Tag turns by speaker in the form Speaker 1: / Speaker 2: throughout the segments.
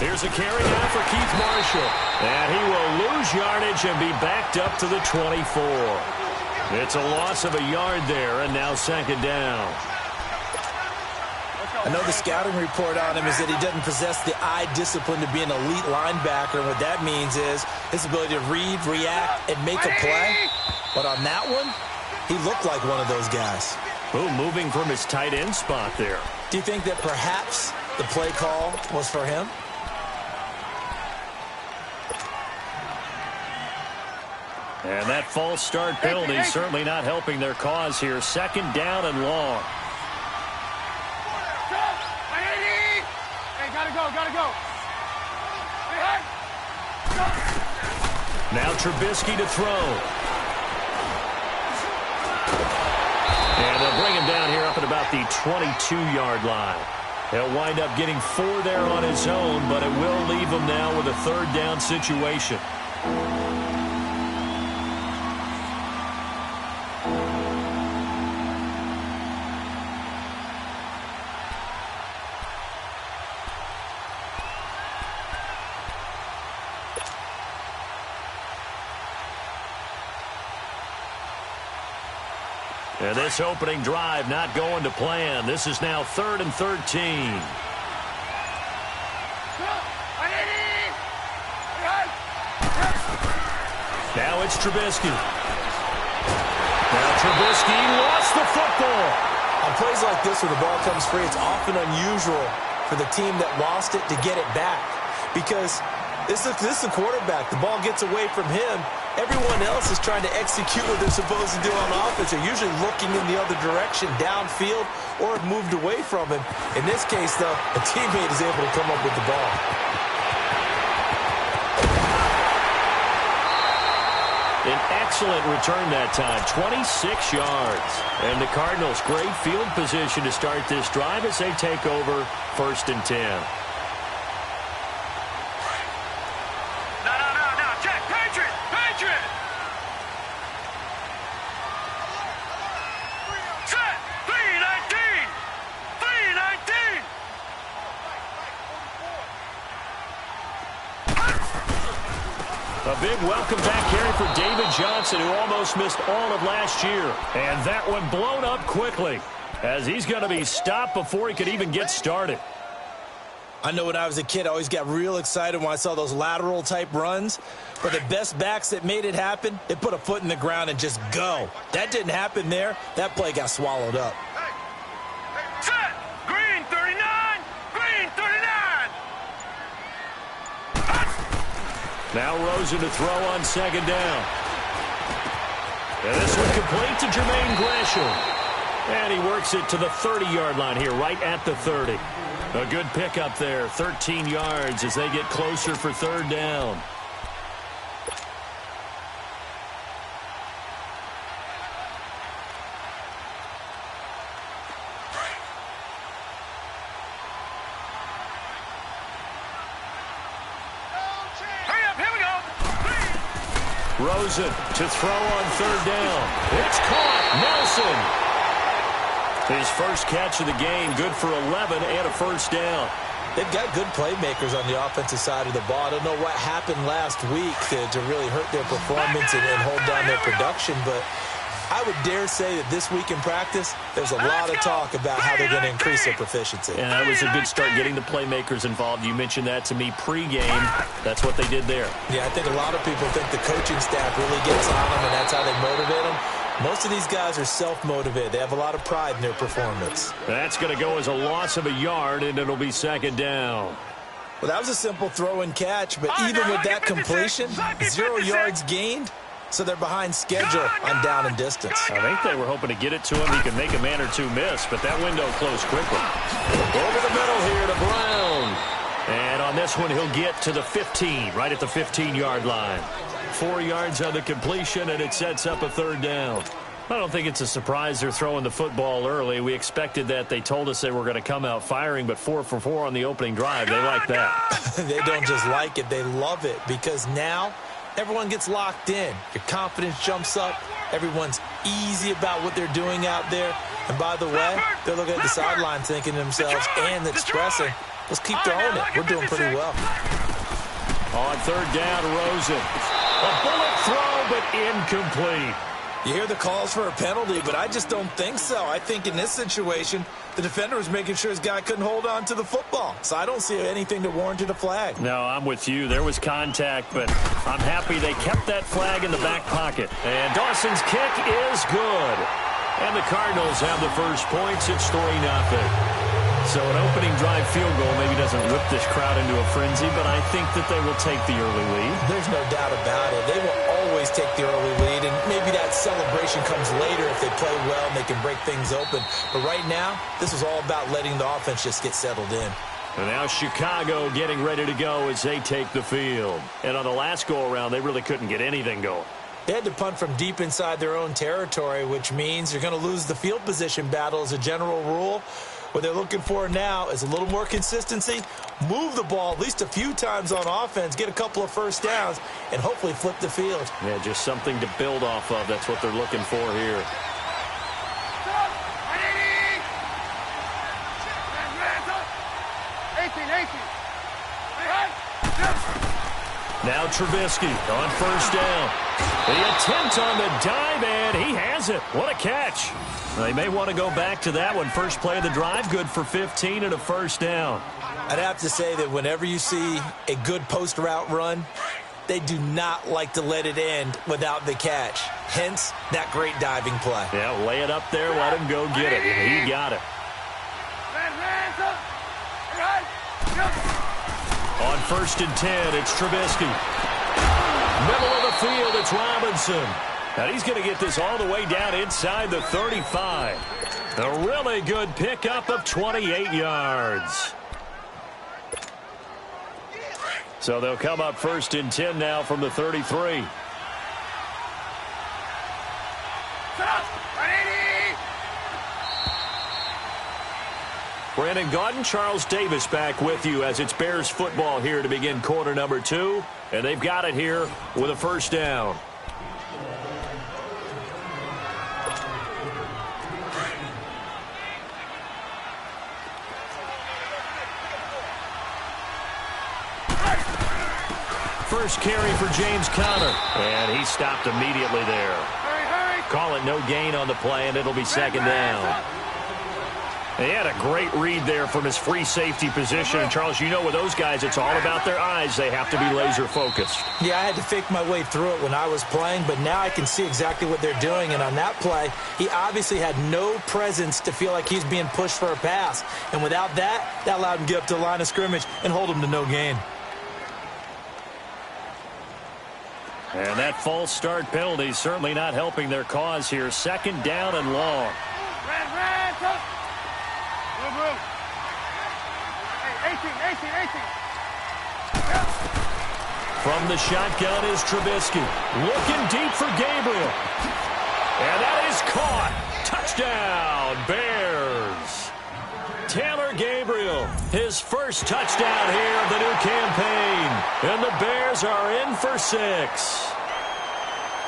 Speaker 1: Here's a carry now for Keith Marshall. And he will lose yardage and be backed up to the 24. It's a loss of a yard there, and now second down.
Speaker 2: I know the scouting report on him is that he doesn't possess the eye discipline to be an elite linebacker. And what that means is his ability to read, react, and make a play. But on that one, he looked like one of those guys.
Speaker 1: Boom, moving from his tight end spot there.
Speaker 2: Do you think that perhaps the play call was for him?
Speaker 1: And that false start penalty certainly not helping their cause here. Second down and long.
Speaker 3: Gotta go.
Speaker 1: Now Trubisky to throw. And they'll bring him down here up at about the 22-yard line. He'll wind up getting 4 there on his own, but it will leave him now with a third down situation. And this opening drive not going to plan. This is now 3rd and 13. Now it's Trubisky. Now Trubisky lost the football.
Speaker 2: On plays like this where the ball comes free, it's often unusual for the team that lost it to get it back. Because this is the quarterback. The ball gets away from him. Everyone else is trying to execute what they're supposed to do on offense. They're usually looking in the other direction, downfield, or have moved away from him. In this case, though, a teammate is able to come up with the ball.
Speaker 1: An excellent return that time, 26 yards. And the Cardinals, great field position to start this drive as they take over 1st and 10. A big welcome back carry for David Johnson, who almost missed all of last year. And that one blown up quickly as he's going to be stopped before he could even get started.
Speaker 2: I know when I was a kid, I always got real excited when I saw those lateral type runs. But the best backs that made it happen, they put a foot in the ground and just go. That didn't happen there. That play got swallowed up.
Speaker 3: Set! Green 39! Green 39!
Speaker 1: Now Rosen to throw on second down. And this one complete to Jermaine Gresham. And he works it to the 30-yard line here, right at the 30. A good pickup there, 13 yards as they get closer for third down. Rosen to throw on third down. It's caught. Nelson. His first catch of the game, good for 11 and a first down.
Speaker 2: They've got good playmakers on the offensive side of the ball. I don't know what happened last week to really hurt their performance and hold down their production, but I would dare say that this week in practice, there's a lot of talk about how they're going to increase their proficiency.
Speaker 1: And that was a good start getting the playmakers involved. You mentioned that to me pregame. That's what they did there.
Speaker 2: Yeah, I think a lot of people think the coaching staff really gets on them, and that's how they motivate them. Most of these guys are self-motivated. They have a lot of pride in their performance.
Speaker 1: That's going to go as a loss of a yard, and it'll be second down.
Speaker 2: Well, that was a simple throw and catch, but even with that completion, 0 yards gained, so they're behind schedule on down and distance.
Speaker 1: I think they were hoping to get it to him. He could make a man or two miss, but that window closed quickly. Over the middle here to Brown. And on this one, he'll get to the 15, right at the 15-yard line. 4 yards on the completion, and it sets up a third down. I don't think it's a surprise they're throwing the football early. We expected that. They told us they were going to come out firing, but 4 for 4 on the opening drive. They like that.
Speaker 2: They don't just like it. They love it, because now everyone gets locked in. Your confidence jumps up. Everyone's easy about what they're doing out there. And by the way, they're looking at the sideline thinking to themselves and expressing, let's keep throwing it. We're doing pretty well.
Speaker 1: On third down, Rosen. A bullet throw, but incomplete.
Speaker 2: You hear the calls for a penalty, but I just don't think so. I think in this situation, the defender was making sure his guy couldn't hold on to the football. So I don't see anything that warranted a flag.
Speaker 1: No, I'm with you. There was contact, but I'm happy they kept that flag in the back pocket. And Dawson's kick is good. And the Cardinals have the first points. It's 3-0. So an opening drive field goal maybe doesn't whip this crowd into a frenzy, but I think that they will take the early lead.
Speaker 2: There's no doubt about it. They will always take the early lead, and maybe that celebration comes later if they play well and they can break things open. But right now, this is all about letting the offense just get settled in.
Speaker 1: And now Chicago getting ready to go as they take the field. And on the last go-around, they really couldn't get anything going.
Speaker 2: They had to punt from deep inside their own territory, which means you're going to lose the field position battle as a general rule. What they're looking for now is a little more consistency, move the ball at least a few times on offense, get a couple of first downs, and hopefully flip the field.
Speaker 1: Yeah, just something to build off of. That's what they're looking for here. Now Trubisky on first down. The attempt on the dive, and he has it. What a catch. They may want to go back to that one. First play of the drive, good for 15 and a first down.
Speaker 2: I'd have to say that whenever you see a good post route run, they do not like to let it end without the catch. Hence, that great diving play.
Speaker 1: Yeah, lay it up there, let him go get it. He got it. On first and 10, it's Trubisky. Middle of the field, it's Robinson. And he's going to get this all the way down inside the 35. A really good pickup of 28 yards. So they'll come up first and 10 now from the 33. Brandon Gaudin, Charles Davis back with you as it's Bears football here to begin quarter number 2. And they've got it here with a first down. First carry for James Conner. And he stopped immediately there. Call it no gain on the play, and it'll be second down. He had a great read there from his free safety position. And Charles, you know with those guys, it's all about their eyes. They have to be laser focused.
Speaker 2: Yeah, I had to fake my way through it when I was playing, but now I can see exactly what they're doing. And on that play, he obviously had no presence to feel like he's being pushed for a pass. And without that, that allowed him to get up to the line of scrimmage and hold him to no gain.
Speaker 1: And that false start penalty certainly not helping their cause here. Second down and long. From the shotgun is Trubisky. Looking deep for Gabriel. And that is caught. Touchdown, Bears. Taylor Gabriel, his first touchdown here of the new campaign. And the Bears are in for 6.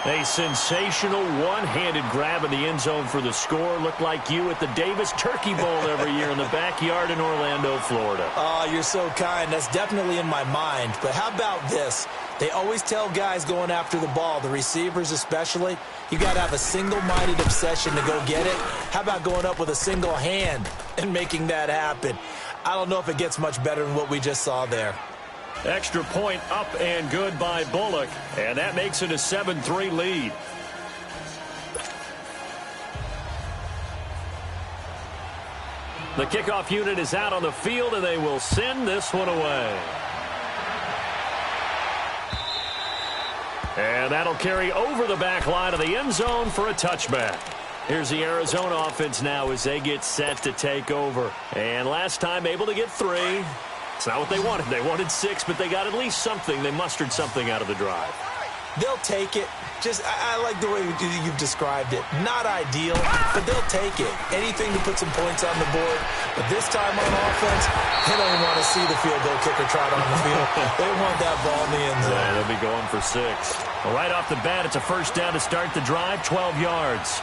Speaker 1: A sensational one-handed grab in the end zone for the score. Looked like you at the Davis Turkey Bowl every year in the backyard in Orlando, Florida.
Speaker 2: Oh, you're so kind. That's definitely in my mind. But how about this? They always tell guys going after the ball, the receivers especially, you got to have a single-minded obsession to go get it. How about going up with a single hand and making that happen? I don't know if it gets much better than what we just saw there.
Speaker 1: Extra point up and good by Bullock. And that makes it a 7-3 lead. The kickoff unit is out on the field, and they will send this one away. And that'll carry over the back line of the end zone for a touchback. Here's the Arizona offense now as they get set to take over. And last time able to get 3. It's not what they wanted. They wanted 6, but they got at least something. They mustered something out of the drive.
Speaker 2: They'll take it. I like the way you've described it. Not ideal, but they'll take it. Anything to put some points on the board. But this time on offense, they don't want to see the field goal kicker trot on the field. They want that ball in the end zone.
Speaker 1: Yeah, they'll be going for 6. Well, right off the bat, it's a first down to start the drive, 12 yards.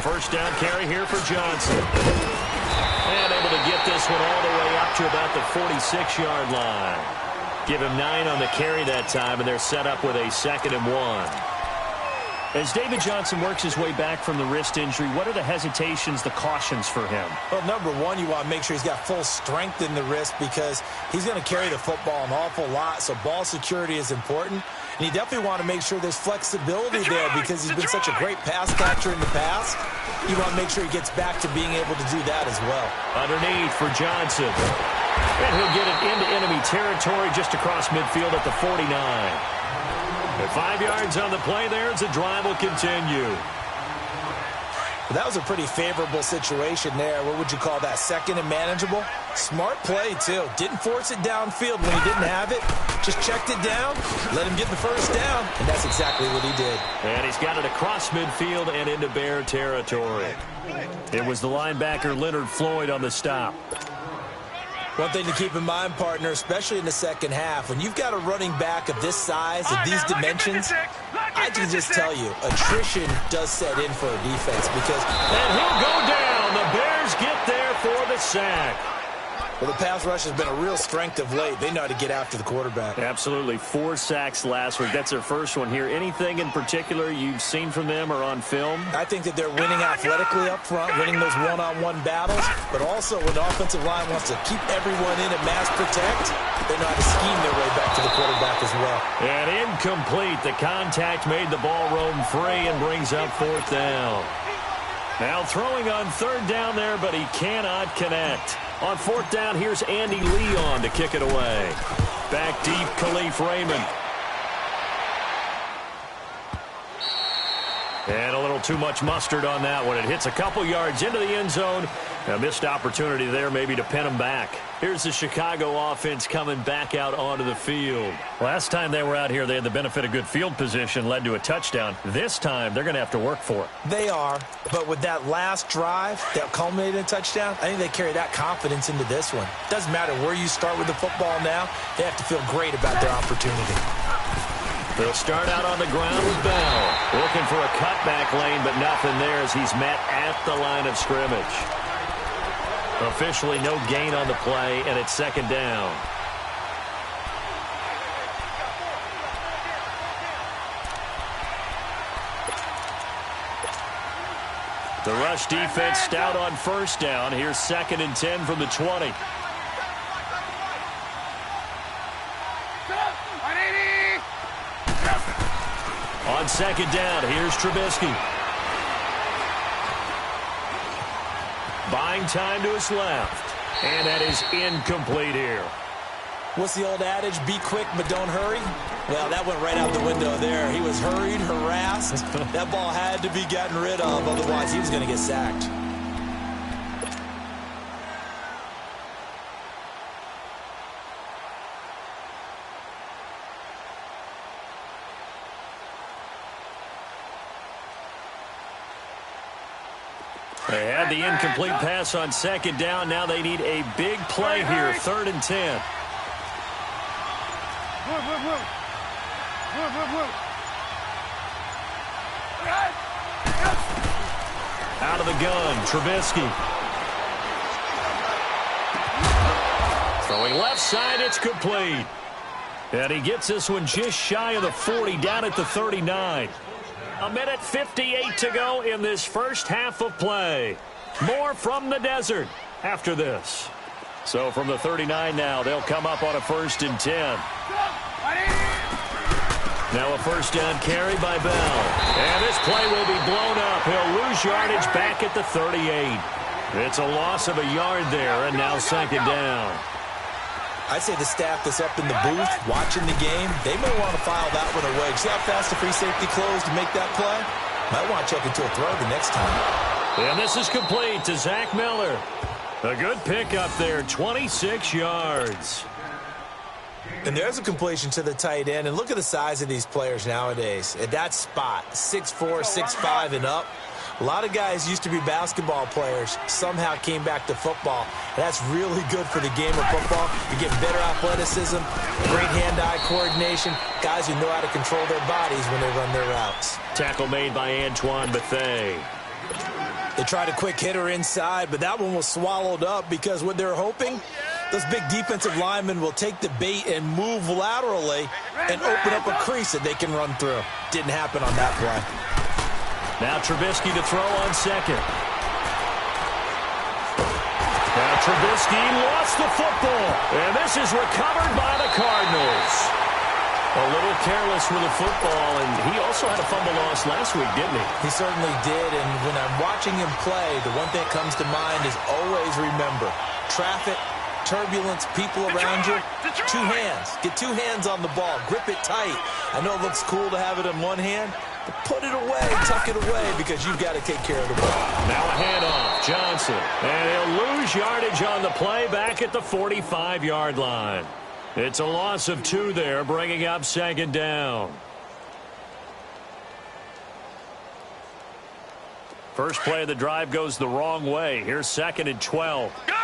Speaker 1: first down carry here for Johnson. And able to get this one all the way up to about the 46-yard line. Give him 9 on the carry that time, and they're set up with a 2nd and 1. As David Johnson works his way back from the wrist injury, what are the hesitations, the cautions for him?
Speaker 2: Well, number one, you want to make sure he's got full strength in the wrist because he's going to carry the football an awful lot, so ball security is important. And you definitely want to make sure there's flexibility there because he's been such a great pass catcher in the past. You want to make sure he gets back to being able to do that as well.
Speaker 1: Underneath for Johnson. And he'll get it into enemy territory just across midfield at the 49. At 5 yards on the play there as the drive will continue.
Speaker 2: Well, that was a pretty favorable situation there. What would you call that? 2nd and manageable? Smart play, too. Didn't force it downfield when he didn't have it. Just checked it down, let him get the first down, and that's exactly what he did.
Speaker 1: And he's got it across midfield and into Bear territory. It was the linebacker Leonard Floyd on the stop.
Speaker 2: One thing to keep in mind, partner, especially in the second half, when you've got a running back of this size, of these dimensions, I can just tell you, attrition does set in for a defense because...
Speaker 1: And he'll go down. The Bears get there for the sack.
Speaker 2: Well, the pass rush has been a real strength of late. They know how to get after the quarterback.
Speaker 1: Absolutely. 4 sacks last week. That's their first one here. Anything in particular you've seen from them or on film?
Speaker 2: I think that they're winning athletically up front, winning those one-on-one battles, but also when the offensive line wants to keep everyone in and mass protect, they know how to scheme their way back to the quarterback as well.
Speaker 1: And incomplete. The contact made the ball roam free and brings up 4th down. Now throwing on 3rd down there, but he cannot connect. On 4th down, here's Andy Leon to kick it away. Back deep, Khalif Raymond. And a little too much mustard on that one. It hits a couple yards into the end zone. A missed opportunity there maybe to pin him back. Here's the Chicago offense coming back out onto the field. Last time they were out here, they had the benefit of good field position, led to a touchdown. This time, they're going to have to work for it.
Speaker 2: They are, but with that last drive that culminated in a touchdown, I think they carry that confidence into this one. Doesn't matter where you start with the football now, they have to feel great about their opportunity.
Speaker 1: They'll start out on the ground with Bell. Looking for a cutback lane, but nothing there as he's met at the line of scrimmage. Officially no gain on the play, and it's 2nd down. The rush defense stout on 1st down. Here's 2nd and 10 from the 20. On 2nd down, here's Trubisky. Buying time to his left. And that is incomplete here.
Speaker 2: What's the old adage? Be quick, but don't hurry? Well, that went right out the window there. He was hurried, harassed. That ball had to be gotten rid of, otherwise he was going to get sacked.
Speaker 1: They had the incomplete pass on 2nd down. Now they need a big play here. 3rd and 10. Out of the gun, Trubisky. Throwing left side, it's complete. And he gets this one just shy of the 40, down at the 39. 1:58 to go in this first half of play. More from the desert after this. So from the 39 now, they'll come up on a 1st and 10. Now a 1st down carry by Bell. And this play will be blown up. He'll lose yardage back at the 38. It's a loss of a yard there, and now 2nd down.
Speaker 2: I'd say the staff that's up in the booth watching the game, they may want to file that one away. See how fast the free safety closed to make that play? Might want to check into a throw the next time.
Speaker 1: And this is complete to Zach Miller. A good pickup there, 26 yards.
Speaker 2: And there's a completion to the tight end. And look at the size of these players nowadays. At that spot, 6'4", 6'5", and up. A lot of guys used to be basketball players, somehow came back to football. That's really good for the game of football. You get better athleticism, great hand-eye coordination, guys who know how to control their bodies when they run their routes.
Speaker 1: Tackle made by Antoine Bethea.
Speaker 2: They tried a quick hitter inside, but that one was swallowed up because what they're hoping, those big defensive linemen will take the bait and move laterally and open up a crease that they can run through. Didn't happen on that play.
Speaker 1: Now Trubisky to throw on second. Now Trubisky lost the football, and this is recovered by the Cardinals. A little careless with the football, and he also had a fumble loss last week, didn't he?
Speaker 2: He certainly did, and when I'm watching him play, the one thing that comes to mind is always remember, traffic, turbulence, people around you, two hands. Get two hands on the ball. Grip it tight. I know it looks cool to have it in one hand, but put it away, tuck it away, because you've got to take care of the ball.
Speaker 1: Now a handoff, Johnson. And he'll lose yardage on the play back at the 45-yard line. It's a loss of 2 there, bringing up second down. First play of the drive goes the wrong way. Here's 2nd and 12.
Speaker 3: Gun!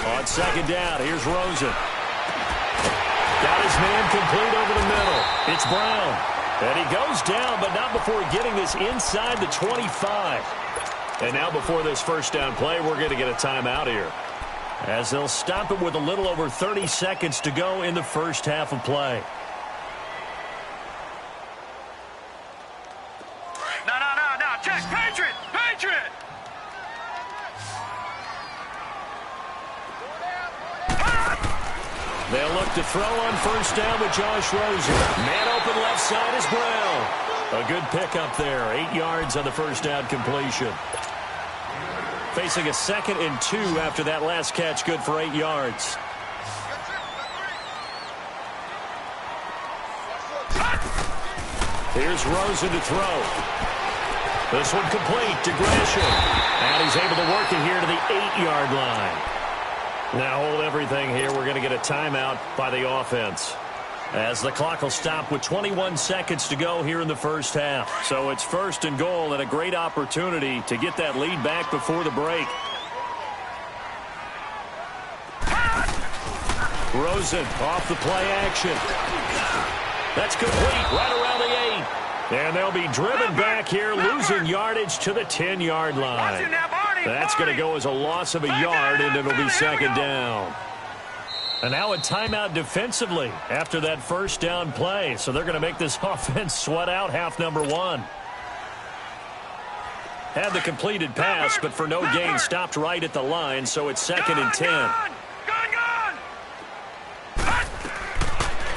Speaker 1: On second down, here's Rosen. Got his man complete over the middle. It's Brown. And he goes down, but not before getting this inside the 25. And now before this first down play, we're going to get a timeout here, as they'll stop it with a little over 30 seconds to go in the first half of play.
Speaker 3: No. Check. Patriot!
Speaker 1: They'll look to throw on first down with Josh Rosen. Man open left side is Brown. A good pickup there. 8 yards on the first down completion. Facing a 2nd and 2 after that last catch, good for 8 yards. Here's Rosen to throw. This one complete to Gresham. And he's able to work it here to the 8-yard line. Now hold everything here. We're going to get a timeout by the offense, as the clock will stop with 21 seconds to go here in the first half. So it's 1st and goal, and a great opportunity to get that lead back before the break. Rosen off the play action. That's complete right around the 8. And they'll be driven back here, losing yardage to the 10-yard line. That's going to go as a loss of a yard, and it'll be second down. And now a timeout defensively after that first down play. So they're going to make this offense sweat out half number 1. Had the completed pass, but for no gain, stopped right at the line, so it's 2nd and 10.
Speaker 3: Gun!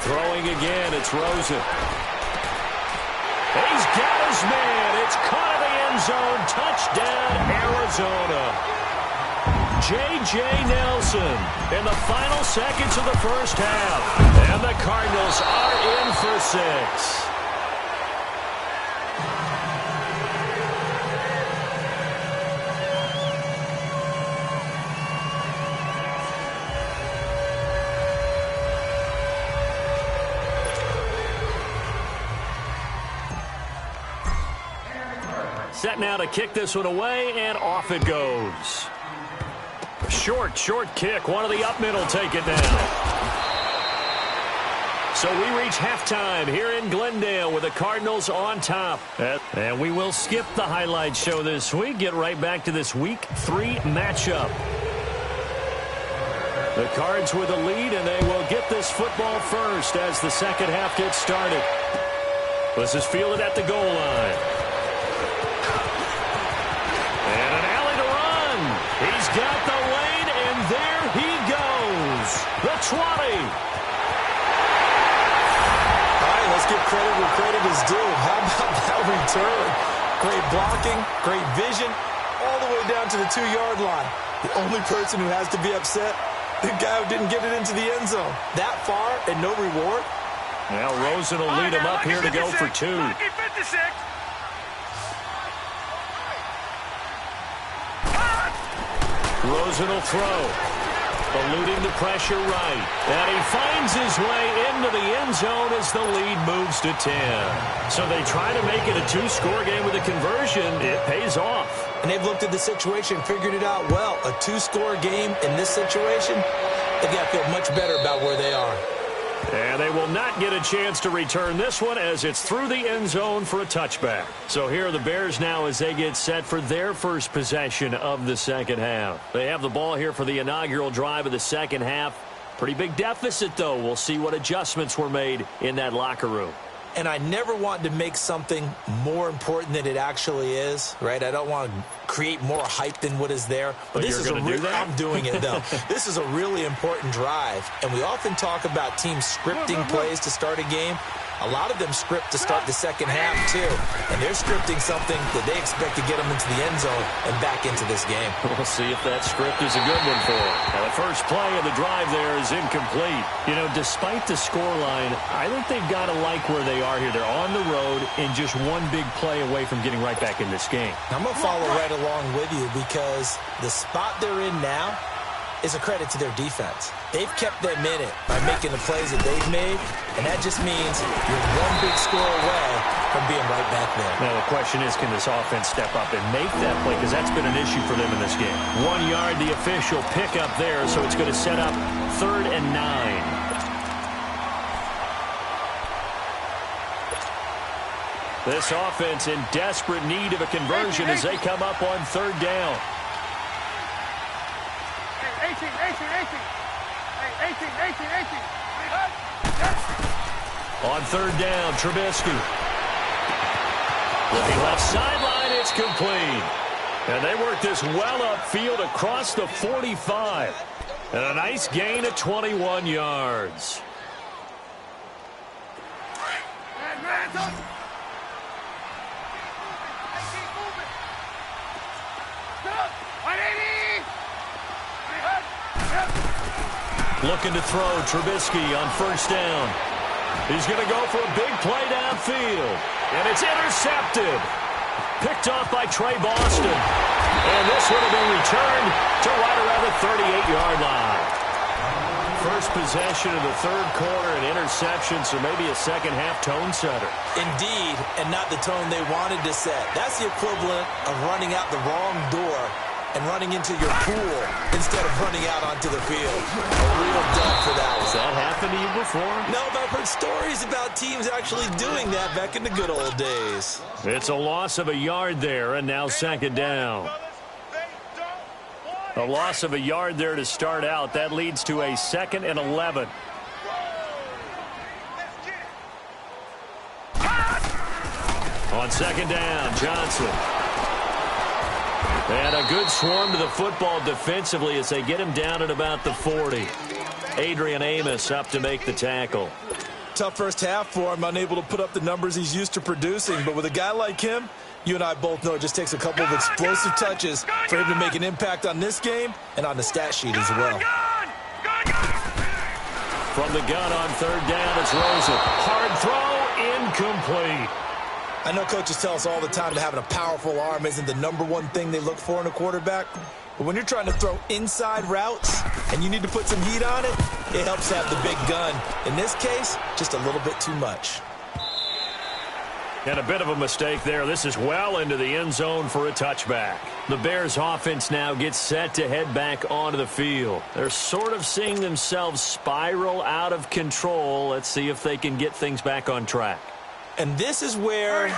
Speaker 1: Throwing again, it's Rosen. He's got his man. It's caught in the end zone. Touchdown, Arizona. J.J. Nelson in the final seconds of the first half. And the Cardinals are in for 6. Set now to kick this one away, and off it goes. Short kick. One of the up middle take it down. So we reach halftime here in Glendale with the Cardinals on top. And we will skip the highlight show this week. Get right back to this Week 3 matchup. The Cards with the lead, and they will get this football first as the second half gets started. This is fielded at the goal line. And an alley to run. He's got the lane, and there he goes. The 20.
Speaker 2: All right, let's give credit where credit is due. How about that return? Great blocking, great vision, all the way down to the 2-yard line. The only person who has to be upset, the guy who didn't get it into the end zone. That far and no reward.
Speaker 1: Now Rosen will lead him up here to go for 2. Rosen will throw. Eluding the pressure right. And he finds his way into the end zone as the lead moves to 10. So they try to make it a 2-score game with a conversion. It pays off.
Speaker 2: And they've looked at the situation, figured it out well. A 2-score game in this situation, they've got to feel much better about where they are.
Speaker 1: And they will not get a chance to return this one as it's through the end zone for a touchback. So here are the Bears now as they get set for their first possession of the second half. They have the ball here for the inaugural drive of the second half. Pretty big deficit, though. We'll see what adjustments were made in that locker room.
Speaker 2: And I never want to make something more important than it actually is, right? I don't want to create more hype than what is there. But this is I'm doing it, though. This is a really important drive. And we often talk about teams scripting plays to start a game. A lot of them script to start the second half, too. And they're scripting something that they expect to get them into the end zone and back into this game.
Speaker 1: We'll see if that script is a good one for them. Now, the first play of the drive there is incomplete. You know, despite the scoreline, I think they've got to like where they are here. They're on the road and just one big play away from getting right back in this game.
Speaker 2: I'm going to follow right along with you because the spot they're in now is a credit to their defense. They've kept them in it by making the plays that they've made, and that just means you're one big score away from being right back there.
Speaker 1: Now, the question is, can this offense step up and make that play? Because that's been an issue for them in this game. 1 yard, the official pickup there, so it's going to set up 3rd and 9. This offense in desperate need of a conversion as they come up on 3rd down.
Speaker 3: 18.
Speaker 1: On 3rd down, Trubisky. Looking left sideline, it's complete. And they work this well upfield across the 45. And a nice gain of 21 yards. Looking to throw, Trubisky on 1st down. He's going to go for a big play downfield. And it's intercepted. Picked off by Trey Boston. And this one will be returned to right around the 38-yard line. First possession of the 3rd quarter, an interception, so maybe a second-half tone setter.
Speaker 2: Indeed, and not the tone they wanted to set. That's the equivalent of running out the wrong door and running into your pool instead of running out onto the field. A real dub for that one.
Speaker 1: Has that happened to you before?
Speaker 2: No, but I've heard stories about teams actually doing that back in the good old days.
Speaker 1: It's a loss of a yard there, and now 2nd down. A loss of a yard there to start out. That leads to a 2nd and 11. On 2nd down, Johnson. And a good swarm to the football defensively as they get him down at about the 40. Adrian Amos up to make the tackle.
Speaker 2: Tough first half for him, unable to put up the numbers he's used to producing. But with a guy like him, you and I both know it just takes a couple of explosive touches for him to make an impact on this game and on the stat sheet as well.
Speaker 1: From the gun on 3rd down, it's Rosen. Hard throw, incomplete.
Speaker 2: I know coaches tell us all the time that having a powerful arm isn't the #1 thing they look for in a quarterback. But when you're trying to throw inside routes and you need to put some heat on it, it helps to have the big gun. In this case, just a little bit too much.
Speaker 1: And a bit of a mistake there. This is well into the end zone for a touchback. The Bears offense now gets set to head back onto the field. They're sort of seeing themselves spiral out of control. Let's see if they can get things back on track.
Speaker 2: And this is where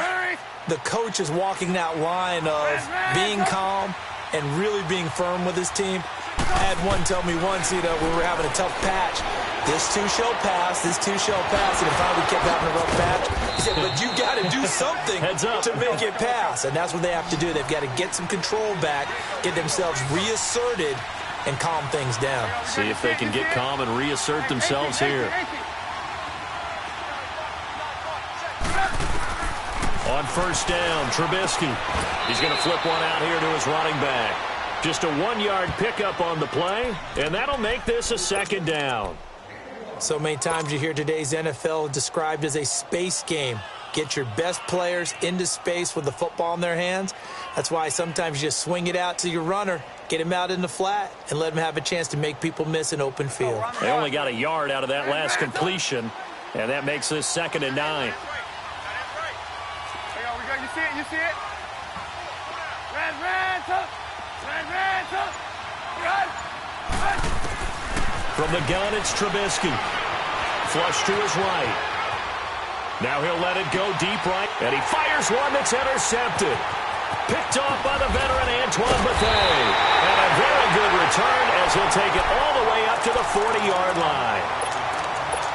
Speaker 2: the coach is walking that line of being calm and really being firm with his team. I had one tell me once, you know, we were having a tough patch. This too shall pass, this too shall pass. And finally kept having a rough patch. He said, but you got to do something to make it pass. And that's what they have to do. They've got to get some control back, get themselves reasserted, and calm things down.
Speaker 1: See if they can get calm and reassert themselves here. On 1st down, Trubisky. He's going to flip one out here to his running back. Just a 1-yard pickup on the play, and that'll make this a 2nd down.
Speaker 2: So many times you hear today's NFL described as a space game. Get your best players into space with the football in their hands. That's why sometimes you just swing it out to your runner, get him out in the flat, and let him have a chance to make people miss an open field.
Speaker 1: They only got a yard out of that last completion, and that makes this 2nd and 9.
Speaker 3: You see it? Run.
Speaker 1: From the gun, it's Trubisky. flush to his right. Now he'll let it go deep right, and he fires one that's intercepted. Picked off by the veteran Antoine Bethea. And a very good return as he'll take it all the way up to the 40-yard line.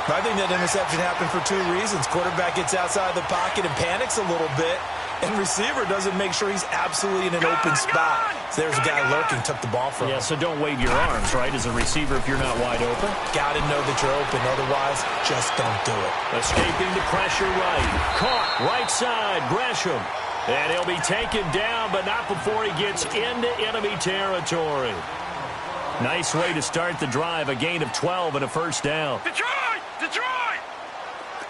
Speaker 2: I think that interception happened for two reasons. Quarterback gets outside the pocket and panics a little bit, and receiver doesn't make sure he's absolutely in an open spot. So there's a guy lurking, took the ball from him.
Speaker 1: Yeah, so don't wave your arms, right, as a receiver if you're not wide open.
Speaker 2: Got to know that you're open. Otherwise, just don't do it.
Speaker 1: Escaping the pressure right. Caught right side, Gresham. And he'll be taken down, but not before he gets into enemy territory. Nice way to start the drive, a gain of 12 and a first down.
Speaker 3: Detroit! Detroit!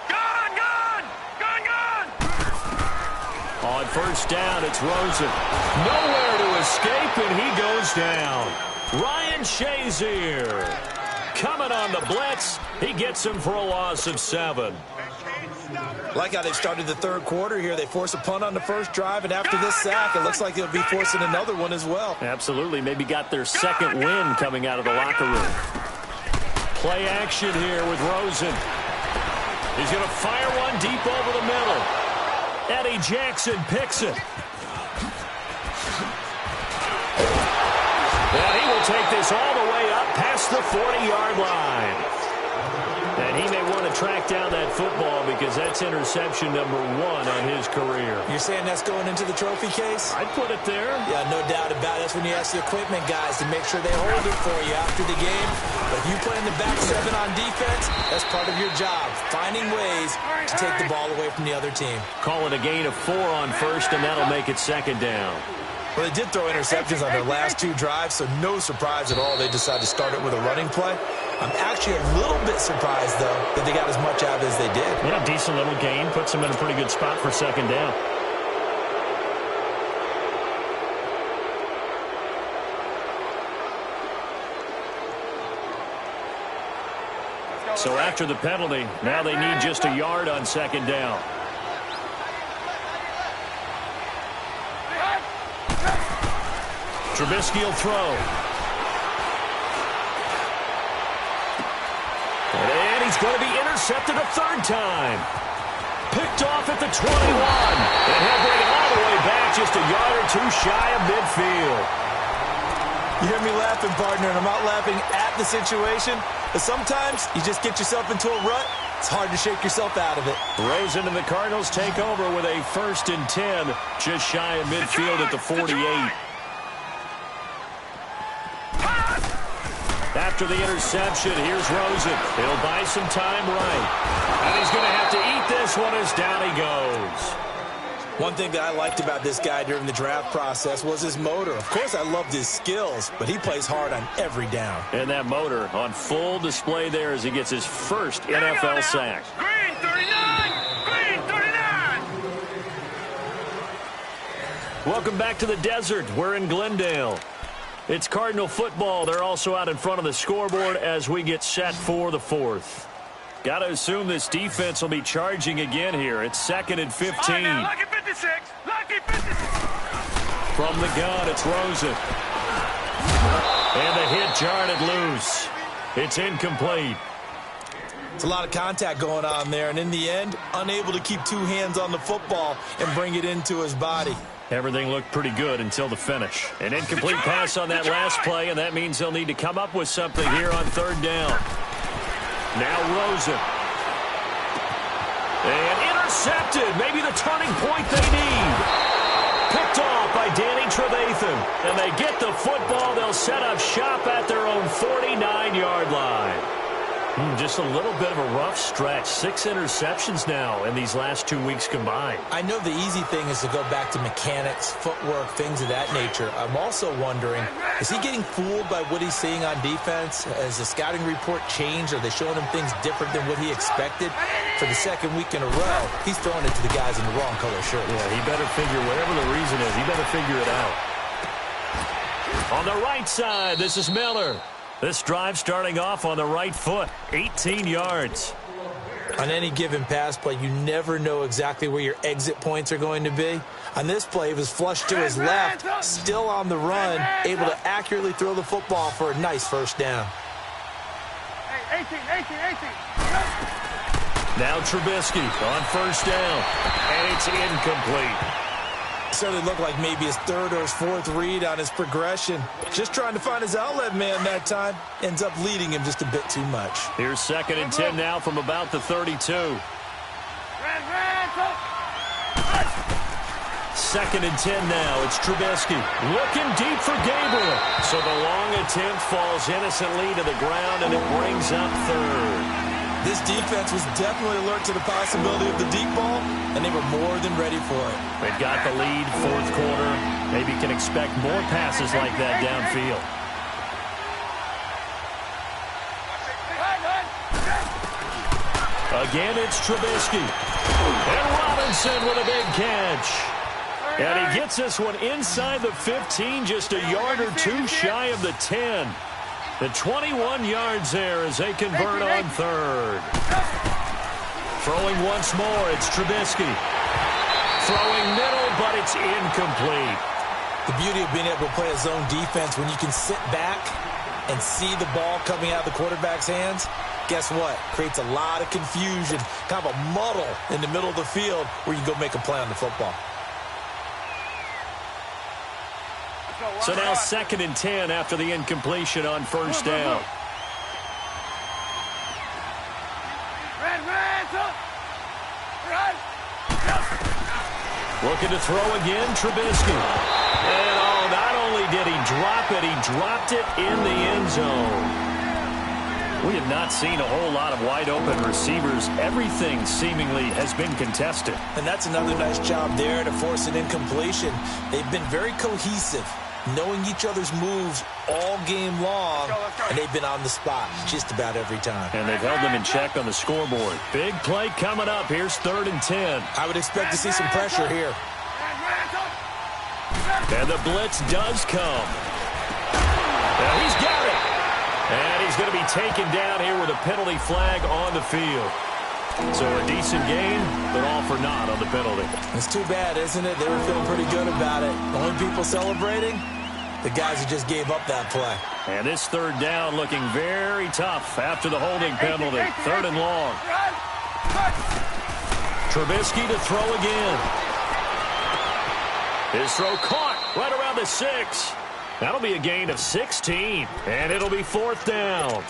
Speaker 3: Gone! Gone! Gone! Gone!
Speaker 1: On first down, it's Rosen. Nowhere to escape, and he goes down. Ryan Shazier coming on the blitz. He gets him for a loss of 7.
Speaker 2: Like how they've started the third quarter here. They force a punt on the first drive, and after this sack, it looks like they'll be forcing another one as well.
Speaker 1: Absolutely. Maybe got their second win coming out of the locker room. Play action here with Rosen. He's going to fire one deep over the middle. Eddie Jackson picks it. And he will take this all the way up past the 40-yard line. And he may want to track down that football because that's interception number 1 on his career.
Speaker 2: You're saying that's going into the trophy case?
Speaker 1: I'd put it there.
Speaker 2: Yeah, no doubt about it. That's when you ask the equipment guys to make sure they hold it for you after the game. But if you play in the back 7 on defense, that's part of your job, finding ways to take the ball away from the other team.
Speaker 1: Call it a gain of 4 on first, and that'll make it second down.
Speaker 2: Well, they did throw interceptions on their last 2 drives, so no surprise at all they decided to start it with a running play. I'm actually a little bit surprised, though, that they got as much out as they did.
Speaker 1: Yeah, decent little gain. Puts them in a pretty good spot for second down. So after the penalty, now they need just a yard on second down. Trubisky will throw. And he's going to be intercepted a third time. Picked off at the 21. And he'll bring it all the way back just a yard or 2 shy of midfield.
Speaker 2: You hear me laughing, partner, and I'm not laughing at the situation. But sometimes you just get yourself into a rut. It's hard to shake yourself out of it. Rosen and the Cardinals take over with a 1st and 10, just shy of midfield at the 48. After the interception, here's Rosen. He'll buy some time right. And he's going to have to eat this one as down he goes. One thing that I liked about this guy during the draft process was his motor. Of course, I loved his skills, but he plays hard on every down. And that motor on full display there as he gets his first NFL sack.
Speaker 3: Green 39! Green 39!
Speaker 1: Welcome back to the desert. We're in Glendale. It's Cardinal football. They're also out in front of the scoreboard as we get set for the 4th. Got to assume this defense will be charging again here. It's 2nd and 15.
Speaker 3: Lucky 56. Lucky 56.
Speaker 1: From the gun, it's Rosen. And the hit jarred it loose. It's incomplete.
Speaker 2: It's a lot of contact going on there, and in the end, unable to keep 2 hands on the football and bring it into his body.
Speaker 1: Everything looked pretty good until the finish. An incomplete pass on that last play, and that means they'll need to come up with something here on 3rd down. Now Rosen. And intercepted. Maybe the turning point they need. Picked off by Danny Trevathan. And they get the football. They'll set up shop at their own 49-yard line. Just a little bit of a rough stretch. 6 interceptions now in these last 2 weeks combined. I know the easy thing is to go back to mechanics, footwork, things of that nature. I'm also wondering, is he getting fooled by what he's seeing on defense? Has the scouting report changed? Are they showing him things different than what he expected? For the 2nd week in a row, he's throwing it to the guys in the wrong color shirt. Yeah, he better figure, whatever the reason is, he better figure it out. On the right side, this is Miller. This drive starting off on the right foot, 18 yards. On any given pass play, you never know exactly where your exit points are going to be. On this play, it was flushed to his left, still on the run, able to accurately throw the football for a nice first down.
Speaker 3: Hey, 18, 18, 18.
Speaker 1: Now Trubisky on first down, and it's incomplete.
Speaker 2: Certainly looked like maybe his third or his fourth read on his progression. Just trying to find his outlet man that time. Ends up leading him just a bit too much.
Speaker 1: Here's 2nd and 10 now from about the 32. 2nd and 10 now. It's Trubisky looking deep for Gabriel. So the long attempt falls innocently to the ground, and it brings up 3rd.
Speaker 2: This defense was definitely alert to the possibility of the deep ball, and they were more than ready for it.
Speaker 1: They've got the lead, 4th quarter. Maybe can expect more passes like that downfield. Again, it's Trubisky. And Robinson with a big catch. And he gets this one inside the 15, just a yard or two shy of the 10. The 21 yards there as they convert on 3rd. Throwing once more, it's Trubisky. Throwing middle, but it's incomplete.
Speaker 2: The beauty of being able to play a zone defense when you can sit back and see the ball coming out of the quarterback's hands, guess what? Creates a lot of confusion, kind of a muddle in the middle of the field where you go make a play on the football.
Speaker 1: So now 2nd and 10 after the incompletion on first down. Looking to throw again, Trubisky. And not only did he drop it, he dropped it in the end zone. We have not seen a whole lot of wide open receivers. Everything seemingly has been contested.
Speaker 2: And that's another nice job there to force an incompletion. They've been very cohesive, knowing each other's moves all game long, and they've been on the spot just about every time.
Speaker 1: And they've held them in check on the scoreboard. Big play coming up. Here's 3rd and 10.
Speaker 2: I would expect to see some pressure here.
Speaker 1: And the blitz does come. And he's got it. And he's going to be taken down here with a penalty flag on the field. So a decent game, but all for naught on the penalty.
Speaker 2: It's too bad, isn't it? They were feeling pretty good about it. The only people celebrating, the guys who just gave up that play.
Speaker 1: And this 3rd down looking very tough after the holding penalty. 3rd and long. Trubisky to throw again. His throw caught right around the 6. That'll be a gain of 16, and it'll be 4th down.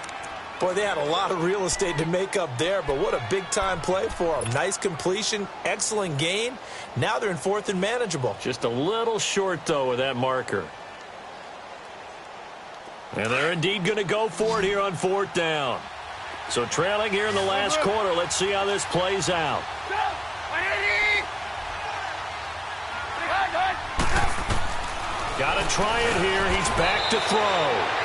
Speaker 2: Boy, they had a lot of real estate to make up there, but what a big-time play for them. Nice completion, excellent gain. Now they're in 4th and manageable.
Speaker 1: Just a little short, though, with that marker. And they're indeed going to go for it here on 4th down. So trailing here in the last quarter. Let's see how this plays out. Got to try it here. He's back to throw.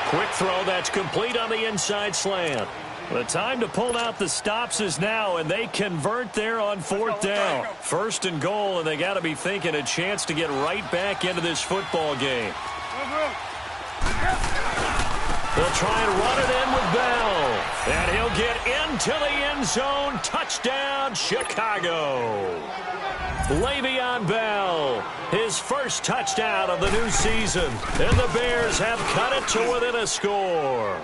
Speaker 1: Quick throw that's complete on the inside slant. The time to pull out the stops is now, and they convert there on 4th down. 1st and goal, and they got to be thinking a chance to get right back into this football game. They'll try and run it in with Bell. And he'll get into the end zone. Touchdown, Chicago. Le'Veon Bell, his first touchdown of the new season. And the Bears have cut it to within a score.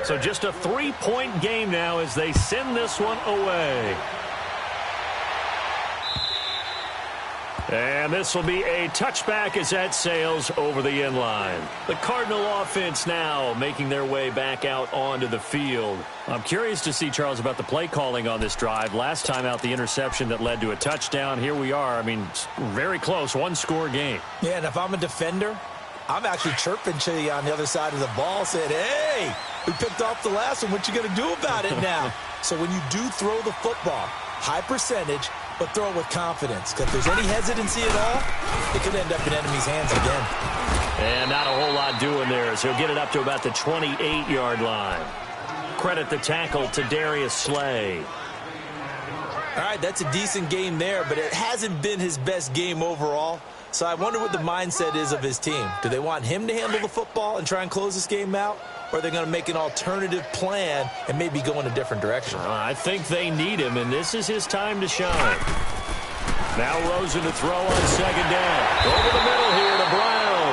Speaker 1: So just a 3-point game now as they send this one away. And this will be a touchback as that sails over the end line. The Cardinal offense now making their way back out onto the field. I'm curious to see, Charles, about the play calling on this drive. Last time out, the interception that led to a touchdown. Here we are. I mean, very close, one-score game.
Speaker 2: Yeah, and if I'm a defender, I'm actually chirping to you on the other side of the ball, saying, hey, we picked off the last one. What you going to do about it now? So when you do throw the football, high percentage, but throw it with confidence. Because if there's any hesitancy at all, it could end up in enemy's hands again.
Speaker 1: And not a whole lot doing there as he'll get it up to about the 28-yard line. Credit the tackle to Darius Slay.
Speaker 2: All right, that's a decent game there, but it hasn't been his best game overall. So I wonder what the mindset is of his team. Do they want him to handle the football and try and close this game out? Or are they going to make an alternative plan and maybe go in a different direction?
Speaker 1: I think they need him, and this is his time to shine. Now Rosen to throw on second down. Over the middle here to Brown.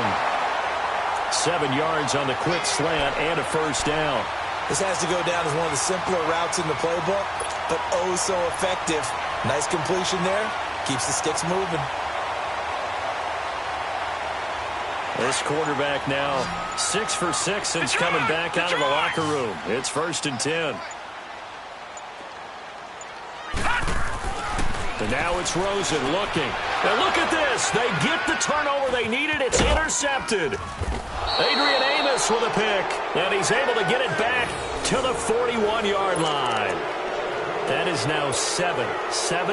Speaker 1: 7 yards on the quick slant and a first down.
Speaker 2: This has to go down as one of the simpler routes in the playbook, but oh so effective. Nice completion there. Keeps the sticks moving.
Speaker 1: This quarterback now 6 for 6 since coming back out of the locker room. It's 1st and 10. And now it's Rosen looking. And look at this. They get the turnover they needed. It's intercepted. Adrian Amos with a pick. And he's able to get it back to the 41-yard line. That is now 7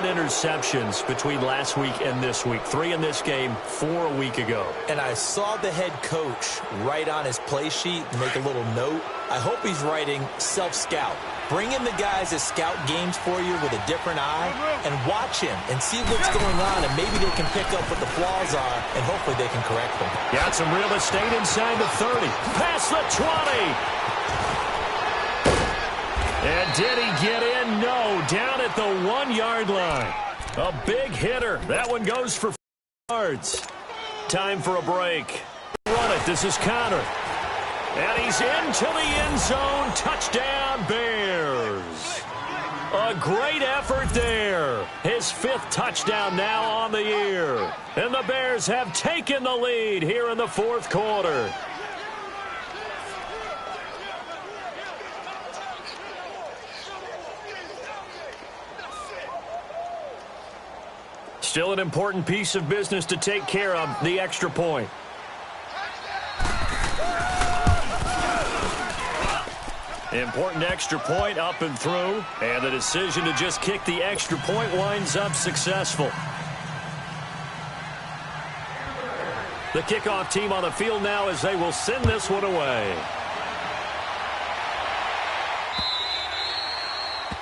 Speaker 1: interceptions between last week and this week. 3 in this game, 4 a week ago.
Speaker 2: And I saw the head coach write on his play sheet and make a little note. I hope he's writing self-scout. Bring in the guys that scout games for you with a different eye and watch him and see what's going on, and maybe they can pick up what the flaws are, and hopefully they can correct them.
Speaker 1: Got some real estate inside the 30. Past the 20. And did he get in? No. Down at the 1-yard line. A big hitter. That one goes for 4 yards. Time for a break. Run it. This is Connor. And he's into the end zone. Touchdown, Bears. A great effort there. His 5th touchdown now on the year. And the Bears have taken the lead here in the 4th quarter. Still an important piece of business to take care of, the extra point. Important extra point up and through, and the decision to just kick the extra point winds up successful. The kickoff team on the field now as they will send this one away.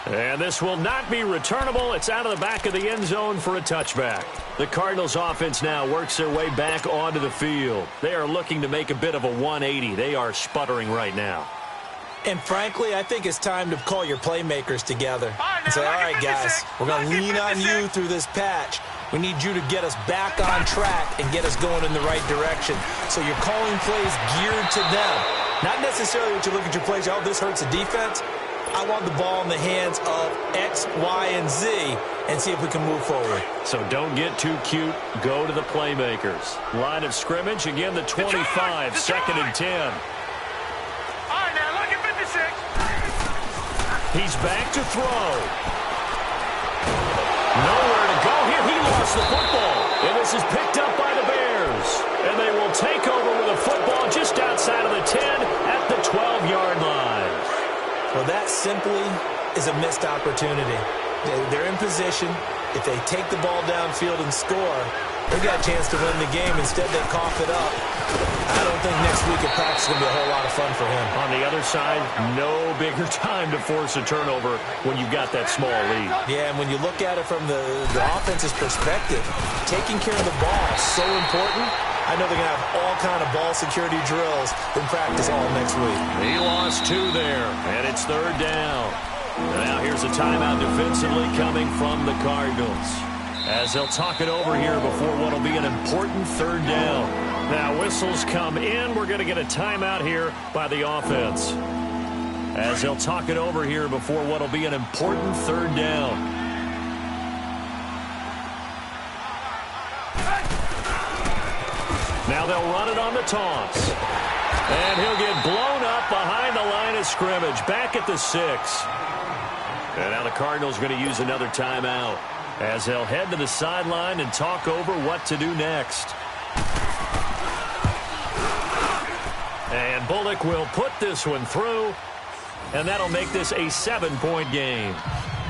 Speaker 1: And this will not be returnable. It's out of the back of the end zone for a touchback. The Cardinals offense now works their way back onto the field. They are looking to make a bit of a 180. They are sputtering right now.
Speaker 2: And frankly, I think it's time to call your playmakers together and say, all right, guys, we're going to lean on you through this patch. We need you to get us back on track and get us going in the right direction. So you're calling plays geared to them. Not necessarily what you look at your plays, oh, this hurts the defense. I want the ball in the hands of X, Y, and Z and see if we can move forward. So don't get too cute. Go to the playmakers. Line of scrimmage, again, the 25, 2nd and 10.
Speaker 3: All right, now, look at 56.
Speaker 1: He's back to throw. Nowhere to go here. He lost the football. And this is picked up by the Bears. And they will take over with a football just outside of the 10 at the 12-yard line.
Speaker 2: Well, that simply is a missed opportunity. They're in position. If they take the ball downfield and score, they got a chance to win the game. Instead, they cough it up. I don't think next week at practice is going to be a whole lot of fun for him.
Speaker 1: On the other side, no bigger time to force a turnover when you've got that small lead.
Speaker 2: Yeah, and when you look at it from the offense's perspective, taking care of the ball is so important. I know they're going to have all kind of ball security drills in practice all next week.
Speaker 1: He lost 2 there, and it's 3rd down. Now here's a timeout defensively coming from the Cardinals, as they'll talk it over here before what will be an important 3rd down. Now whistles come in. We're going to get a timeout here by the offense, as they'll talk it over here before what will be an important 3rd down. Now they'll run it on the toss. And he'll get blown up behind the line of scrimmage, back at the 6. And now the Cardinals going to use another timeout, as they'll head to the sideline and talk over what to do next. And Bullock will put this one through, and that'll make this a 7-point game.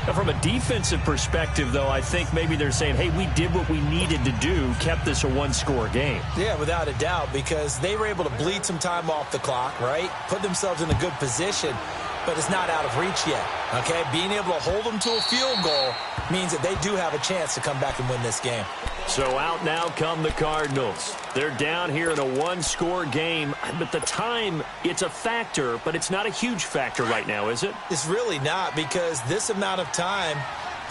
Speaker 1: Now, from a defensive perspective, though, I think maybe they're saying, hey, we did what we needed to do, kept this a 1-score game.
Speaker 2: Yeah, without a doubt, because they were able to bleed some time off the clock, right? Put themselves in a good position. but it's not out of reach yet, okay? Being able to hold them to a field goal means that they do have a chance to come back and win this game.
Speaker 1: So out now come the Cardinals. They're down here in a one-score game, but the time, it's a factor, but it's not a huge factor right now, is it?
Speaker 2: It's really not, because this amount of time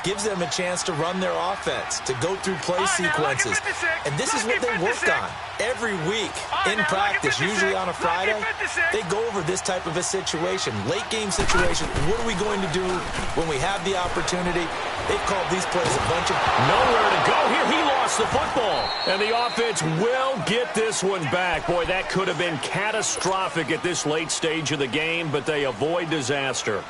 Speaker 2: gives them a chance to run their offense, to go through play sequences. And this is what they work on every week in practice, usually on a Friday. They go over this type of a situation, late game situation. What are we going to do when we have the opportunity? They've called these plays a bunch of...
Speaker 1: Nowhere to go here. He lost the football. And the offense will get this one back. Boy, that could have been catastrophic at this late stage of the game, but they avoid disaster.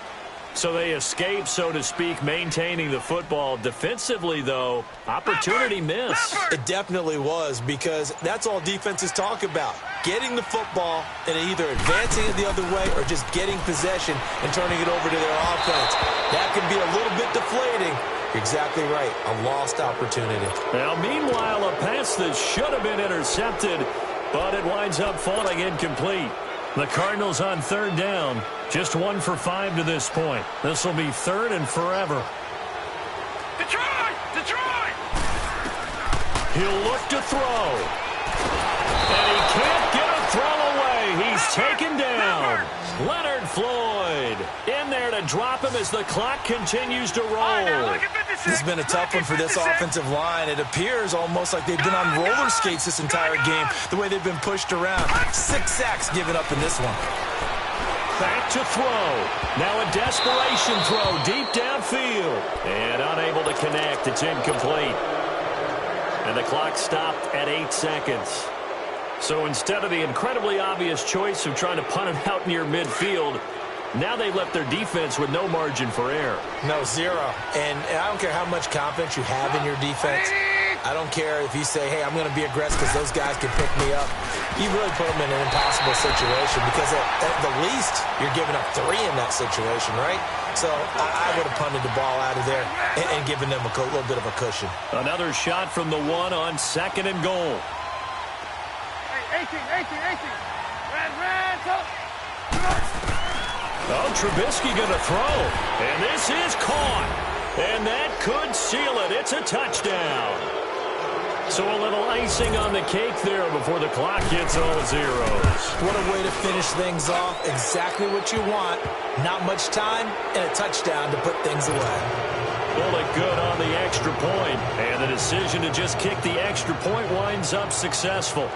Speaker 1: So they escape, so to speak, maintaining the football. Defensively, though, opportunity missed.
Speaker 2: It definitely was, because that's all defenses talk about. Getting the football and either advancing it the other way or just getting possession and turning it over to their offense. That can be a little bit deflating. You're exactly right. A lost opportunity.
Speaker 1: Now, meanwhile, a pass that should have been intercepted, but it winds up falling incomplete. The Cardinals on third down. Just 1 for 5 to this point. This will be third and forever.
Speaker 3: Detroit! Detroit!
Speaker 1: He'll look to throw. And he can't get a throw away. He's taken down. Leonard Floyd in there to drop him as the clock continues to roll.
Speaker 2: This has been a tough one for this offensive line. It appears almost like they've been on roller skates this entire game, the way they've been pushed around. 6 sacks given up in this one.
Speaker 1: Back to throw. Now a desperation throw deep downfield. And unable to connect. It's incomplete. And the clock stopped at 8 seconds. So instead of the incredibly obvious choice of trying to punt it out near midfield, now they left their defense with no margin for error.
Speaker 2: No, zero. And I don't care how much confidence you have in your defense. I don't care if you say, hey, I'm going to be aggressive because those guys can pick me up. You really put them in an impossible situation, because at the least, you're giving up 3 in that situation, right? So I would have punted the ball out of there and given them a little bit of a cushion.
Speaker 1: Another shot from the 1 on 2nd and goal.
Speaker 3: 18. Red, go.
Speaker 1: Oh, Trubisky going to throw. And this is caught. And that could seal it. It's a touchdown. So a little icing on the cake there before the clock hits all zeros.
Speaker 2: What a way to finish things off. Exactly what you want. Not much time and a touchdown to put things away.
Speaker 1: Bullet good on the extra point. And the decision to just kick the extra point winds up successful.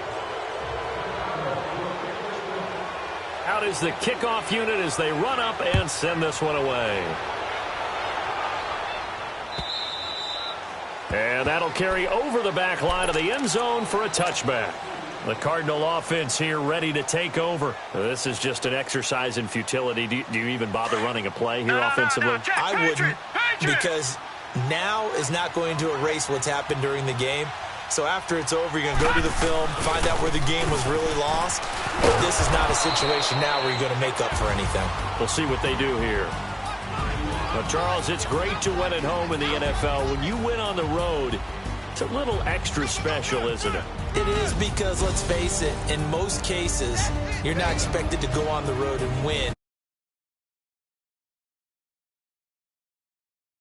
Speaker 1: Out is the kickoff unit as they run up and send this one away. And that'll carry over the back line of the end zone for a touchback. The Cardinal offense here ready to take over. This is just an exercise in futility. Do you even bother running a play here offensively?
Speaker 2: I wouldn't, because now is not going to erase what's happened during the game. So after it's over, you're going to go to the film, find out where the game was really lost. But this is not a situation now where you're going to make up for anything.
Speaker 1: We'll see what they do here. But Charles, it's great to win at home in the NFL. When you win on the road, it's a little extra special, isn't it?
Speaker 2: It is, because, let's face it, in most cases, you're not expected to go on the road and win.